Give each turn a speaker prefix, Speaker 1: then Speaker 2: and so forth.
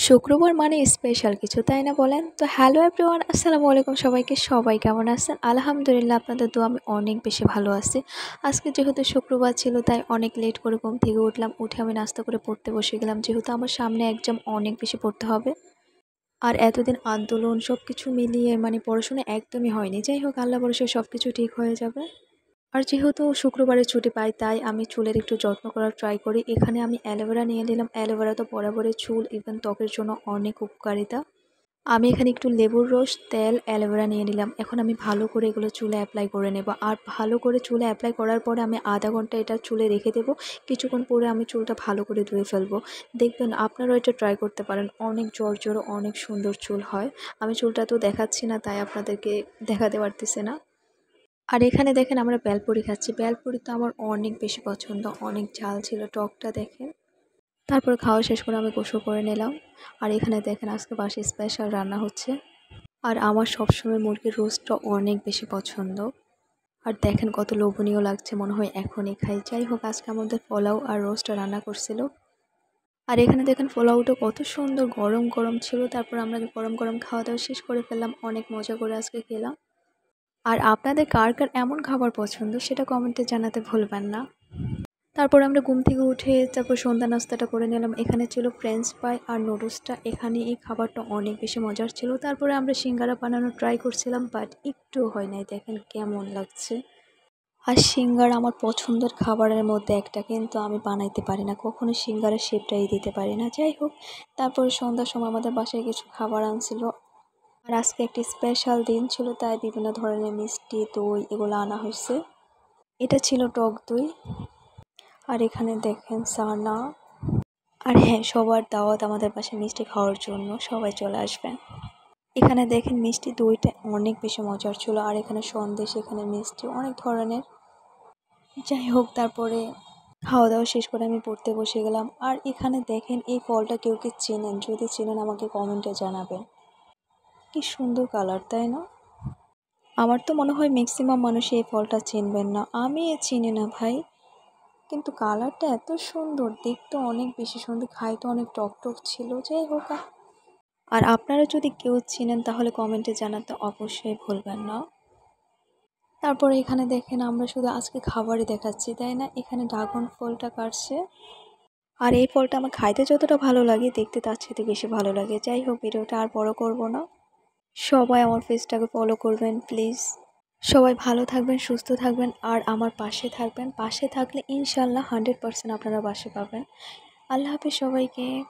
Speaker 1: শুক্রবার মানে স্পেশাল কিছু, তাই না বলেন? তো হ্যালো এভরিওয়ান, আসসালামু আলাইকুম সবাইকে। সবাই কেমন আছেন? আলহামদুলিল্লাহ, আপনাদের দোয়া আমি অনেক বেশি ভালো আছি। আজকে যেহেতু শুক্রবার ছিল তাই অনেক লেট করে ঘুম থেকে উঠলাম। উঠে আমি নাস্তা করে পড়তে বসে গেলাম, যেহেতু আমার সামনে এক্সাম অনেক বেশি পড়তে হবে। আর এতদিন আন্দোলন সব কিছু মিলিয়ে মানে পড়াশোনা একদমই হয়নি। যাই হোক, আল্লাহ ভরসায় সব কিছু ঠিক হয়ে যাবে। আর যেহেতু শুক্রবারে ছুটি পাই তাই আমি চুলের একটু যত্ন করার ট্রাই করি। এখানে আমি অ্যালোভেরা নিয়ে নিলাম। অ্যালোভেরা তো বরাবরই চুল ইভেন ত্বকের জন্য অনেক উপকারিতা। আমি এখানে একটু লেবুর রস, তেল, অ্যালোভেরা নিয়ে নিলাম। এখন আমি ভালো করে এগুলো চুলে অ্যাপ্লাই করে নেব। আর ভালো করে চুলে অ্যাপ্লাই করার পরে আমি আধা ঘন্টা এটা চুলে রেখে দেবো। কিছুক্ষণ পরে আমি চুলটা ভালো করে ধুয়ে ফেলবো। দেখবেন আপনারাও এটা ট্রাই করতে পারেন। অনেক জড় অনেক সুন্দর চুল হয়। আমি চুলটা তো দেখাচ্ছি না তাই আপনাদেরকে দেখাতে পারতেছি না। আর এখানে দেখেন আমরা বেলপুরি খাচ্ছি। বেলপুরি তো আমার অনেক বেশি পছন্দ। অনেক ঝাল ছিল, টকটা দেখেন। তারপর খাওয়া শেষ করে আমি গোসল করে নিলাম। আর এখানে দেখেন আজকে বাসায় স্পেশাল রান্না হচ্ছে। আর আমার সবসময় মুরগির রোস্টটা অনেক বেশি পছন্দ। আর দেখেন কত লোভনীয় লাগছে, মনে হয় এখনই খাই। যাই হোক, আজকে আমাদের পোলাও আর রোস্টটা রান্না করছিল। আর এখানে দেখেন পোলাওটা কত সুন্দর গরম গরম ছিল। তারপর আমরা গরম গরম খাওয়া দাওয়া শেষ করে ফেললাম। অনেক মজা করে আজকে খেলাম। আর আপনাদের কার কার এমন খাবার পছন্দ সেটা কমেন্টে জানাতে ভুলবেন না। তারপর আমরা ঘুম থেকে উঠে তারপর সন্ধ্যা নাস্তাটা করে নিলাম। এখানে ছিল ফ্রেঞ্চ ফ্রাই আর নুডলসটা। এখানে এই খাবারটা অনেক বেশি মজার ছিল। তারপরে আমরা সিঙ্গারা বানানোর ট্রাই করছিলাম, বাট একটু হয় নাই। দেখেন কেমন লাগছে। আর সিঙ্গারা আমার পছন্দের খাবারের মধ্যে একটা, কিন্তু আমি বানাইতে পারি না, কখনো সিঙ্গারার শেপটাই দিতে পারি না। যাই হোক, তারপরে সন্ধ্যার সময় আমাদের বাসায় কিছু খাবার আনছিল। আর আজকে একটি স্পেশাল দিন ছিল তাই বিভিন্ন ধরনের মিষ্টি, দই এগুলো আনা হয়েছে। এটা ছিল টক দই। আর এখানে দেখেন সানা। আর হ্যাঁ, সবার দাওয়াত আমাদের বাসায় মিষ্টি খাওয়ার জন্য, সবাই চলে আসবেন। এখানে দেখেন মিষ্টি দইটা অনেক বেশি মজার ছিল। আর এখানে সন্দেশ, এখানে মিষ্টি অনেক ধরনের। যাই হোক, তারপরে খাওয়া দাওয়া শেষ করে আমি পড়তে বসে গেলাম। আর এখানে দেখেন এই ফলটা কেউ কি চেনেন? যদি চেনেন আমাকে কমেন্টে জানাবেন। কি সুন্দর কালার, তাই না? আমার তো মনে হয় ম্যাক্সিমাম মানুষ এই ফলটা চিনবেন না। আমি চিনি না ভাই, কিন্তু কালারটা এত সুন্দর, দেখতে অনেক বেশি সুন্দর, খাইতে অনেক টক টক ছিল। যাই হোক, আর আপনারা যদি কেউ চিনেন তাহলে কমেন্টে জানাতে অবশ্যই ভুলবেন না। তারপরে এখানে দেখেন আমরা শুধু আজকে খাবারই দেখাচ্ছি, তাই না? এখানে ড্রাগন ফলটা কাটছে। আর এই ফলটা আমার খাইতে যতটা ভালো লাগে, দেখতে তার সাথে বেশি ভালো লাগে। যাই হোক, ভিডিওটা আর বড় করব না। সবাই আমার পেজটাকে ফলো করবেন প্লিজ। সবাই ভালো থাকবেন, সুস্থ থাকবেন আর আমার পাশে থাকবেন। পাশে থাকলে ইনশাল্লাহ 100% আপনারা পাশে পাবেন। আল্লাহ হাফেজ সবাইকে।